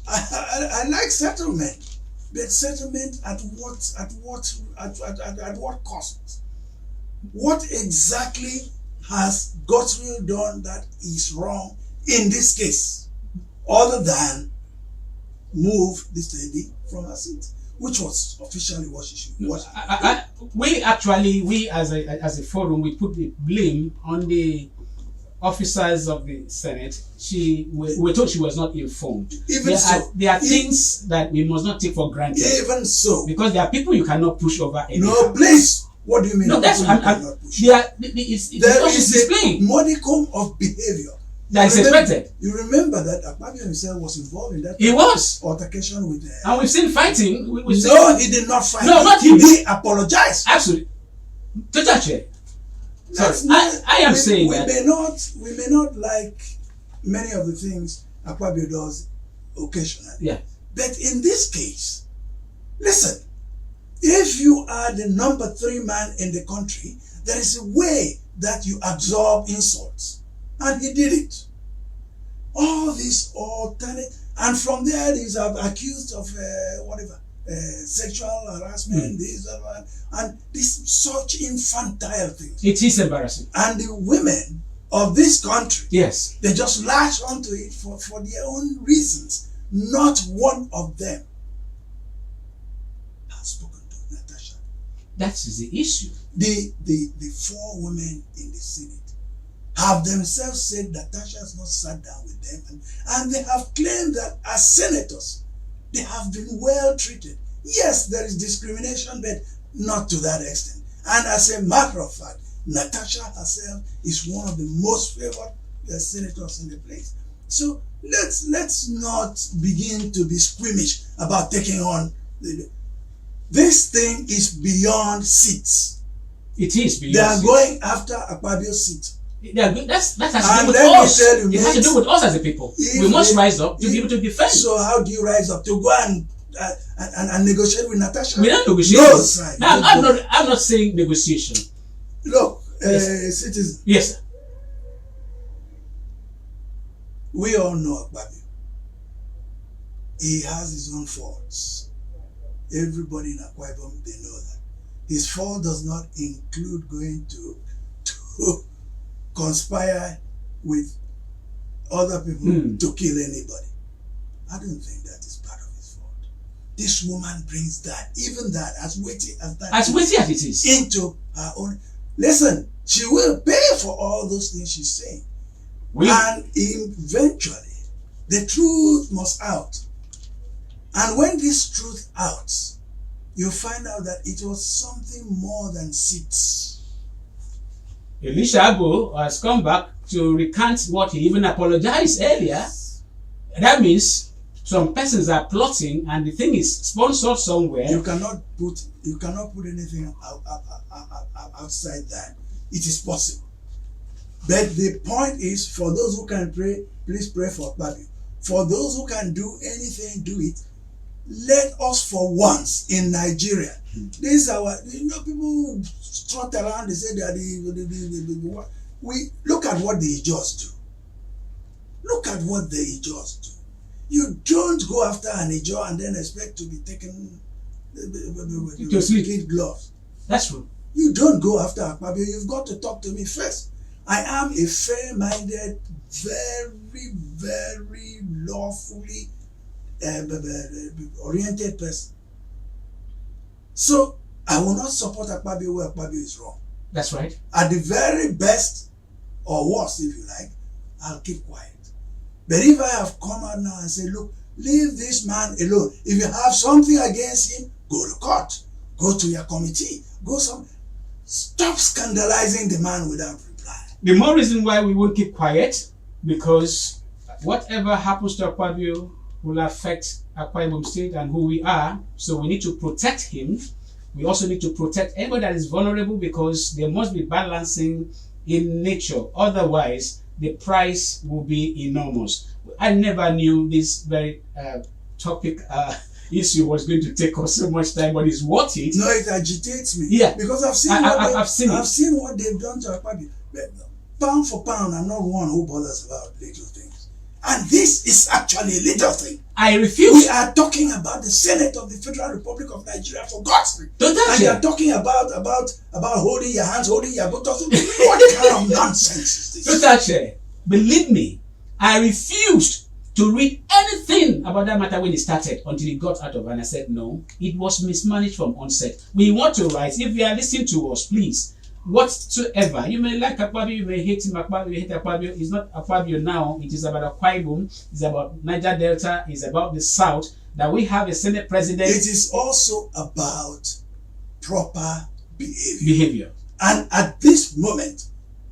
[SPEAKER 2] I like settlement, but settlement at what cost? What exactly has Godswill done that is wrong in this case, other than move this lady from her seat, which was officially what she should?
[SPEAKER 1] We as a forum, we put the blame on the officers of the Senate. We were told she was not informed. There are things that we must not take for granted.
[SPEAKER 2] Even so,
[SPEAKER 1] because there are people you cannot push over anyhow.
[SPEAKER 2] No, please. What do you mean?
[SPEAKER 1] No, that's
[SPEAKER 2] there is a modicum of behavior
[SPEAKER 1] that is expected.
[SPEAKER 2] You remember that Akpabio himself was involved in that.
[SPEAKER 1] He was
[SPEAKER 2] altercation with.
[SPEAKER 1] And we've seen fighting.
[SPEAKER 2] He did not fight.
[SPEAKER 1] No, not him.
[SPEAKER 2] He apologized.
[SPEAKER 1] Absolutely. Total chair. Sorry, I am saying that
[SPEAKER 2] we may not like many of the things Akpabio does occasionally.
[SPEAKER 1] Yeah.
[SPEAKER 2] But in this case, listen, if you are the number 3 man in the country, there is a way that you absorb insults. And he did it. All these alternate, and from there he's accused of sexual harassment, this and this such infantile things.
[SPEAKER 1] It is embarrassing.
[SPEAKER 2] And the women of this country,
[SPEAKER 1] yes,
[SPEAKER 2] they just latch onto it for their own reasons. Not one of them has spoken to Natasha.
[SPEAKER 1] That is the issue.
[SPEAKER 2] The 4 women in the Senate have themselves said Natasha has not sat down with them, and they have claimed that as senators they have been well treated. Yes, there is discrimination, but not to that extent. And as a matter of fact, Natasha herself is one of the most favored senators in the place. So let's not begin to be squeamish about taking on this thing is beyond seats.
[SPEAKER 1] It is beyond.
[SPEAKER 2] They are going after Akpabio's seat.
[SPEAKER 1] They are good. That has to
[SPEAKER 2] And
[SPEAKER 1] do with
[SPEAKER 2] let me
[SPEAKER 1] us.
[SPEAKER 2] tell you,
[SPEAKER 1] It has to
[SPEAKER 2] mate,
[SPEAKER 1] do with us as a people.
[SPEAKER 2] if
[SPEAKER 1] We must
[SPEAKER 2] they-
[SPEAKER 1] rise up to be able to defend.
[SPEAKER 2] So how do you rise up to go and negotiate with Natasha?
[SPEAKER 1] We don't negotiate.
[SPEAKER 2] No, sir.
[SPEAKER 1] Now,
[SPEAKER 2] Don't go.
[SPEAKER 1] I'm not saying negotiation.
[SPEAKER 2] Look,
[SPEAKER 1] Yes.
[SPEAKER 2] citizen,
[SPEAKER 1] Yes, sir.
[SPEAKER 2] we all know Akpabio. He has his own faults. Everybody in Akwa Ibom, they know that. His fault does not include going to conspire with other people to kill anybody. I don't think that is part of his fault. This woman brings that, even that, as witty as that,
[SPEAKER 1] As witty as it is.
[SPEAKER 2] into her own. Listen, she will pay for all those things she's saying. And eventually, the truth must out. And when this truth out, you find out that it was something more than seats.
[SPEAKER 1] Elisha Abu has come back to recant what he even apologized earlier. That means some persons are plotting, and the thing is sponsored somewhere.
[SPEAKER 2] You cannot put anything outside that. It is possible. But the point is, for those who can pray, please pray for Akpabio. For those who can do anything, do it. Let us for once in Nigeria. This is our, people strut around, they say they are we look at what they just do. Look at what they just do. You don't go after an Ijaw and then expect to be taken
[SPEAKER 1] To sleep.
[SPEAKER 2] with gloves.
[SPEAKER 1] That's true.
[SPEAKER 2] You don't go after Akpabio. You've got to talk to me first. I am a fair-minded, very, very lawfully oriented person. So I will not support Akpabio where Akpabio is wrong.
[SPEAKER 1] That's right.
[SPEAKER 2] At the very best, or worst if you like, I'll keep quiet. But if I have come out now and say, look, leave this man alone. If you have something against him, go to court. Go to your committee. Stop scandalizing the man without reply.
[SPEAKER 1] The more reason why we won't keep quiet, because whatever happens to Akpabio will affect Akwa Ibom State and who we are. So we need to protect him. We also need to protect anybody that is vulnerable, because there must be balancing in nature. Otherwise, the price will be enormous. I never knew this very topic issue was going to take us so much time, but it's worth it.
[SPEAKER 2] No, it agitates me.
[SPEAKER 1] Yeah,
[SPEAKER 2] because I've seen what they've done to Akpabio. Pound for pound, I'm not one who bothers about little things. And this is actually a little thing.
[SPEAKER 1] I refuse.
[SPEAKER 2] We are talking about the Senate of the Federal Republic of Nigeria, for God's sake. And you are talking about holding your hands, holding your buttocks. What kind of nonsense is this?
[SPEAKER 1] Total, believe me, I refused to read anything about that matter when it started until it got out of, and I said no, it was mismanaged from onset. We want to rise. If you are listening to us, please, whatsoever, you may like Akpabio, you may hate him, Akpabio, you hate Akpabio. It's not Akpabio now. It is about Akwa Ibom. It's about Niger Delta. It's about the South. That we have a Senate president.
[SPEAKER 2] It is also about proper
[SPEAKER 1] behavior.
[SPEAKER 2] And at this moment,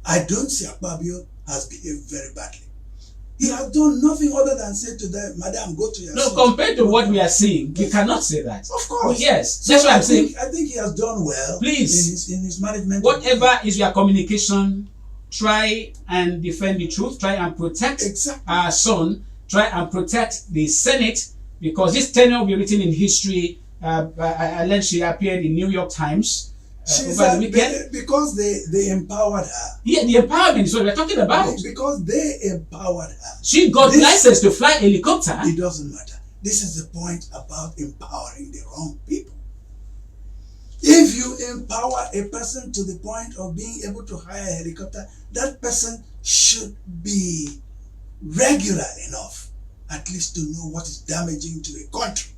[SPEAKER 2] I don't see Akpabio has behaved very badly. He has done nothing other than say to them, Madam, go to your
[SPEAKER 1] No,
[SPEAKER 2] seat.
[SPEAKER 1] compared to what we are seeing, you cannot say that.
[SPEAKER 2] Of course.
[SPEAKER 1] Yes, that's what I'm saying.
[SPEAKER 2] I think he has done well.
[SPEAKER 1] Please,
[SPEAKER 2] in his management.
[SPEAKER 1] whatever is your communication, try and defend the truth. Try and protect our son. Try and protect the Senate, because this tenure will be written in history. I learned she appeared in New York Times over the weekend.
[SPEAKER 2] Because they empowered her.
[SPEAKER 1] Yeah, the empowerment is what we're talking about.
[SPEAKER 2] Because they empowered her.
[SPEAKER 1] She got license to fly a helicopter.
[SPEAKER 2] It doesn't matter. This is the point about empowering the wrong people. If you empower a person to the point of being able to hire a helicopter, that person should be regular enough at least to know what is damaging to a country.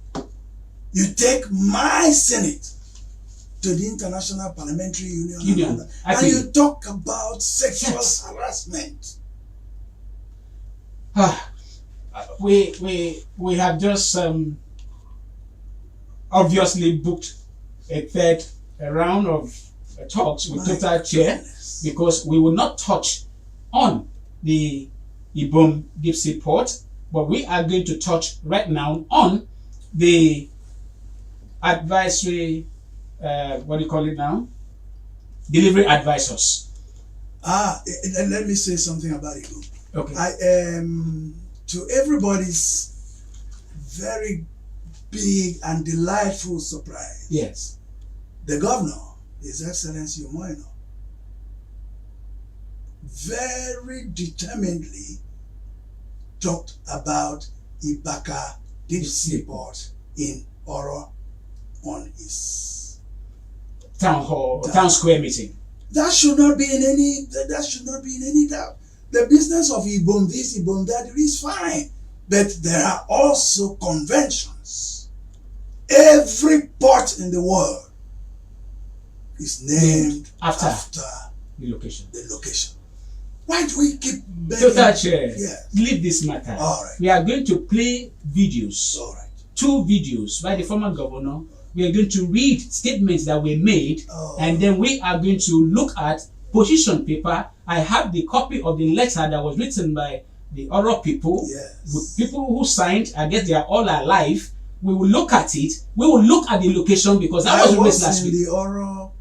[SPEAKER 2] You take my Senate to the International Parliamentary Union and you talk about sexual harassment.
[SPEAKER 1] We have just obviously booked a third round of talks with Total Chair, because we will not touch on the Ibom Deep Sea Port, but we are going to touch right now on the advisory, what do you call it now? Delivery advisors.
[SPEAKER 2] Let me say something about it.
[SPEAKER 1] Okay.
[SPEAKER 2] To everybody's very big and delightful surprise,
[SPEAKER 1] Yes.
[SPEAKER 2] the governor, His Excellency Umoino, very determinedly talked about Ibaka deep sea port in Oro on his
[SPEAKER 1] Town square meeting.
[SPEAKER 2] That should not be in any doubt. The business of Ibom this, Ibom that is fine, but there are also conventions. Every port in the world is named
[SPEAKER 1] after
[SPEAKER 2] the location. Why do we keep
[SPEAKER 1] Total Chair,
[SPEAKER 2] Yeah.
[SPEAKER 1] leave this matter.
[SPEAKER 2] All right.
[SPEAKER 1] We are going to play videos.
[SPEAKER 2] All right.
[SPEAKER 1] 2 videos by the former governor. We are going to read statements that were made,
[SPEAKER 2] Oh.
[SPEAKER 1] and then we are going to look at position paper. I have the copy of the letter that was written by the Oro people.
[SPEAKER 2] Yes.
[SPEAKER 1] With people who signed. I guess they are all alive. We will look at it. We will look at the location, because that was raised last
[SPEAKER 2] in
[SPEAKER 1] week.
[SPEAKER 2] the Oro,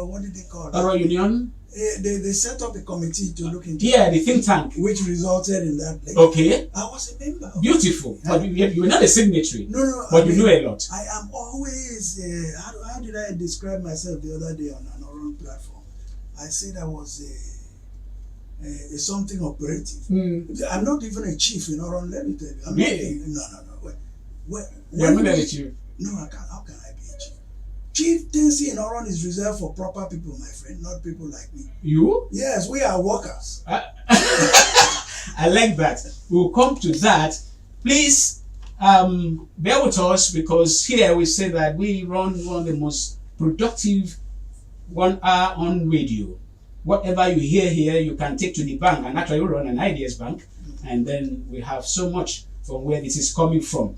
[SPEAKER 2] what did they call it?
[SPEAKER 1] Oro Union.
[SPEAKER 2] They set up a committee to look into
[SPEAKER 1] Yeah, the think tank.
[SPEAKER 2] which resulted in that.
[SPEAKER 1] Okay.
[SPEAKER 2] I was a member.
[SPEAKER 1] Beautiful. But you were not a signatory.
[SPEAKER 2] No.
[SPEAKER 1] But you know a lot.
[SPEAKER 2] I am always. How did I describe myself the other day on an oral platform? I said I was a something operative. I'm not even a chief in Oron. Let me tell you. I'm
[SPEAKER 1] Really?
[SPEAKER 2] No.
[SPEAKER 1] You're not a chief.
[SPEAKER 2] No, I can't. How can I be a chief? Chieftaincy in Oron is reserved for proper people, my friend, not people like me.
[SPEAKER 1] You?
[SPEAKER 2] Yes, we are workers.
[SPEAKER 1] I like that. We'll come to that. Please bear with us, because here we say that we run one of the most productive 1 hour on radio. Whatever you hear here, you can take to the bank, and actually we run an ideas bank, and then we have so much from where this is coming from.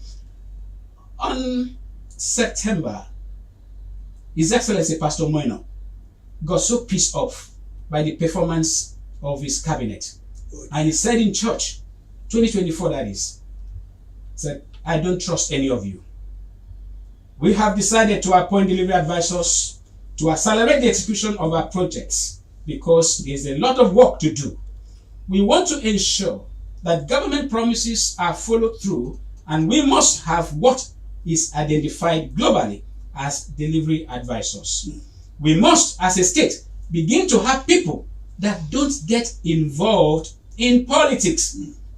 [SPEAKER 1] On September, His Excellency Pastor Umoino got so pissed off by the performance of his cabinet, and he said in church, 2024 that is, said, I don't trust any of you. We have decided to appoint delivery advisors to accelerate the execution of our projects, because there's a lot of work to do. We want to ensure that government promises are followed through, and we must have what is identified globally as delivery advisors. We must, as a state, begin to have people that don't get involved in politics,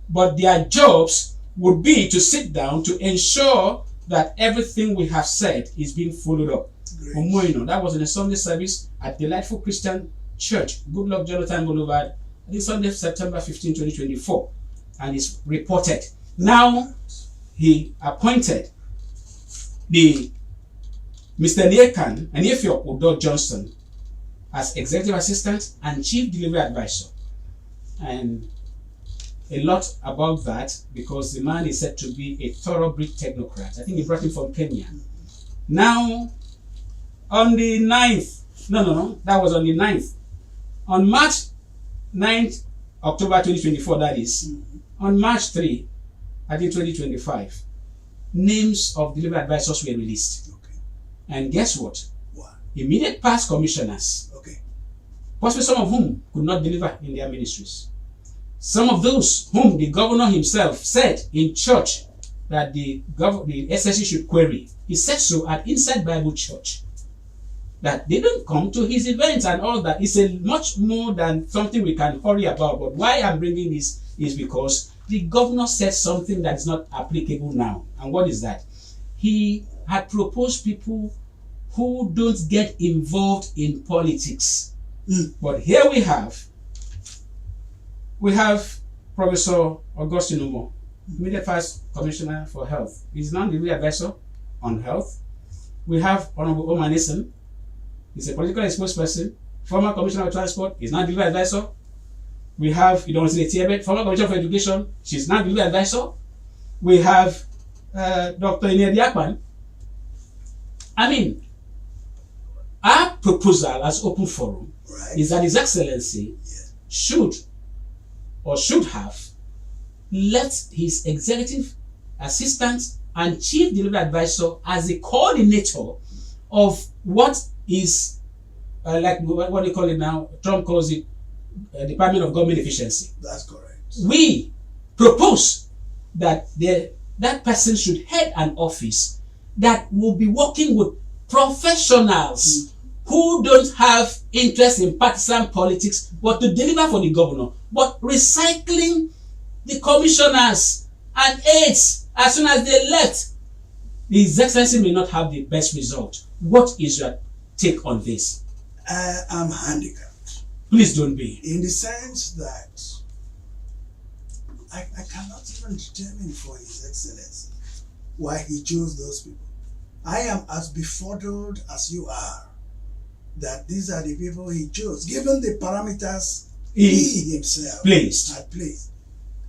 [SPEAKER 1] but their jobs would be to sit down to ensure that everything we have said is being followed up. Umoino, that was in a Sunday service at Delightful Christian Church, Goodluck Jonathan Boulevard, I think Sunday, September 15, 2024, and it's reported. Now, he appointed the Mr. Niekan and Efio Udo Johnson as executive assistant and chief delivery advisor, and a lot about that, because the man is said to be a thoroughbred technocrat. I think he brought him from Kenya. Now, on the 9th, that was on the 9th. On March 9th, October 2024, that is, on March 3, I think 2025, names of delivery advisors were released.
[SPEAKER 2] Okay.
[SPEAKER 1] And guess what?
[SPEAKER 2] What?
[SPEAKER 1] Immediate past commissioners,
[SPEAKER 2] Okay.
[SPEAKER 1] possibly some of whom could not deliver in their ministries. Some of those whom the governor himself said in church that the SSC should query. He said so at Inside Bible Church, that they don't come to his events and all that. It's a much more than something we can hurry about. But why I'm bringing this is because the governor said something that is not applicable now. And what is that? He had proposed people who don't get involved in politics. But here we have Professor Augustine Umo, immediate past Commissioner for Health. He's now the delivery advisor on health. We have Honorable Omar Nissen. He's a politically exposed person, former Commissioner of Transport. He's now delivery advisor. We have Idonsi Tiebet, former Commissioner for Education. She's now delivery advisor. We have Dr. Inedi Akpan. I mean, our proposal as open forum is that His Excellency should have let his executive assistant and chief delivery advisor as a coordinator of what is like what do you call it now? Trump calls it Department of Government Efficiency.
[SPEAKER 2] That's correct.
[SPEAKER 1] We propose that that person should head an office that will be working with professionals who don't have interest in partisan politics, but to deliver for the governor, but recycling the commissioners and aides as soon as they left. His Excellency may not have the best result. What is your take on this?
[SPEAKER 2] I am handicapped.
[SPEAKER 1] Please don't be.
[SPEAKER 2] In the sense that I cannot even determine for His Excellency why he chose those people. I am as befuddled as you are that these are the people he chose, given the parameters he himself had placed.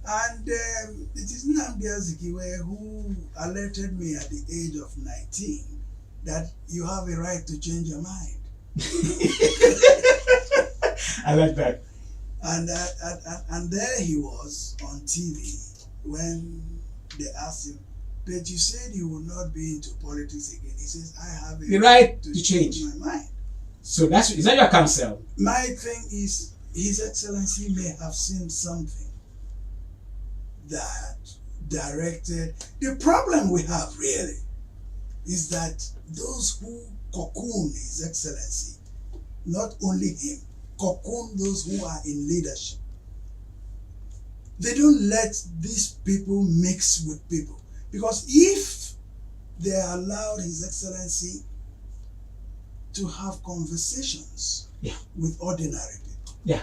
[SPEAKER 2] And it is Nnamdi Azikiwe who alerted me at the age of 19 that you have a right to change your mind.
[SPEAKER 1] I like that.
[SPEAKER 2] And there he was on TV when they asked him, but you said you would not be into politics again. He says, I have
[SPEAKER 1] the right to change
[SPEAKER 2] my mind.
[SPEAKER 1] So is that your counsel?
[SPEAKER 2] My thing is, His Excellency may have seen something that directed. The problem we have really is that those who cocoon His Excellency, not only him, cocoon those who are in leadership. They don't let these people mix with people. Because if they allowed His Excellency to have conversations with ordinary people,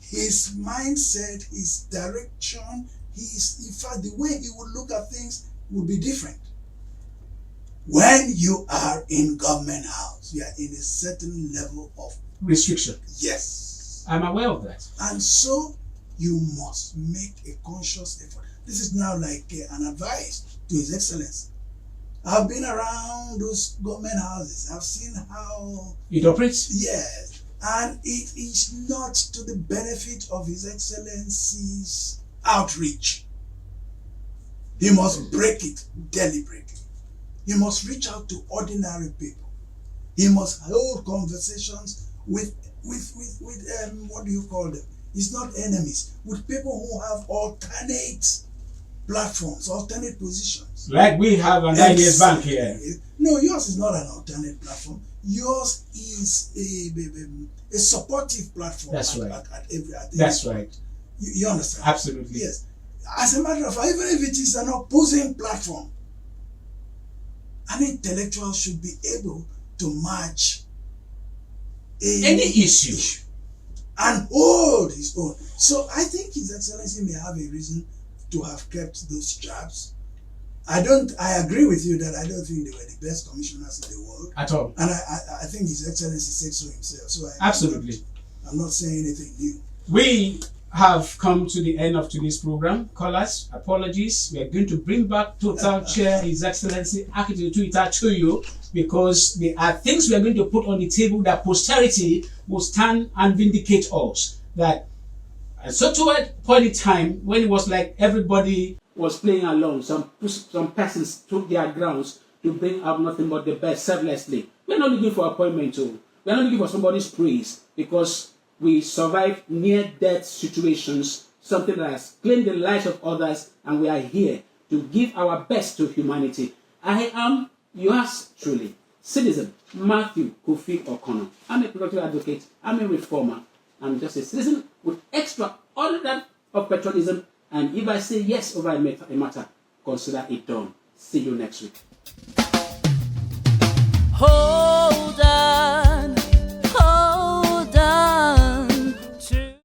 [SPEAKER 2] his mindset, his direction, in fact, the way he would look at things would be different. When you are in government house, you are in a certain level of
[SPEAKER 1] restriction.
[SPEAKER 2] Yes.
[SPEAKER 1] I'm aware of that.
[SPEAKER 2] And so you must make a conscious effort. This is now like an advice to His Excellency. I've been around those government houses. I've seen how
[SPEAKER 1] it operates.
[SPEAKER 2] Yes. And it is not to the benefit of His Excellency's outreach. He must break it deliberately. He must reach out to ordinary people. He must hold conversations with what do you call them? It's not enemies. With people who have alternate platforms, alternate positions.
[SPEAKER 1] Like we have an Ideas Bank here.
[SPEAKER 2] No, yours is not an alternate platform. Yours is a supportive platform.
[SPEAKER 1] That's right.
[SPEAKER 2] That's right. You understand?
[SPEAKER 1] Absolutely.
[SPEAKER 2] Yes. As a matter of fact, even if it is an opposing platform, an intellectual should be able to match
[SPEAKER 1] any issue
[SPEAKER 2] and hold his own. So I think His Excellency may have a reason to have kept those jobs. I agree with you that I don't think they were the best commissioners in the world.
[SPEAKER 1] At all.
[SPEAKER 2] And I think His Excellency said so himself. So
[SPEAKER 1] absolutely.
[SPEAKER 2] I'm not saying anything new.
[SPEAKER 1] We have come to the end of today's program. Callers, apologies. We are going to bring back Total Chair, His Excellency Architect Twitter to you, because there are things we are going to put on the table that posterity will stand and vindicate us. That at such a point in time, when it was like everybody was playing along, some persons took their grounds to bring out nothing but the best selflessly. We're not looking for appointment too. We're not looking for somebody's praise, because we survived near-death situations, something that has claimed the lives of others, and we are here to give our best to humanity. I am yours truly, citizen Matthew Kofi O'Connor. I'm a productive advocate, I'm a reformer, I'm just a citizen with extraordinary of patriotism, and if I say yes over a matter, consider it done. See you next week.
[SPEAKER 3] Oh.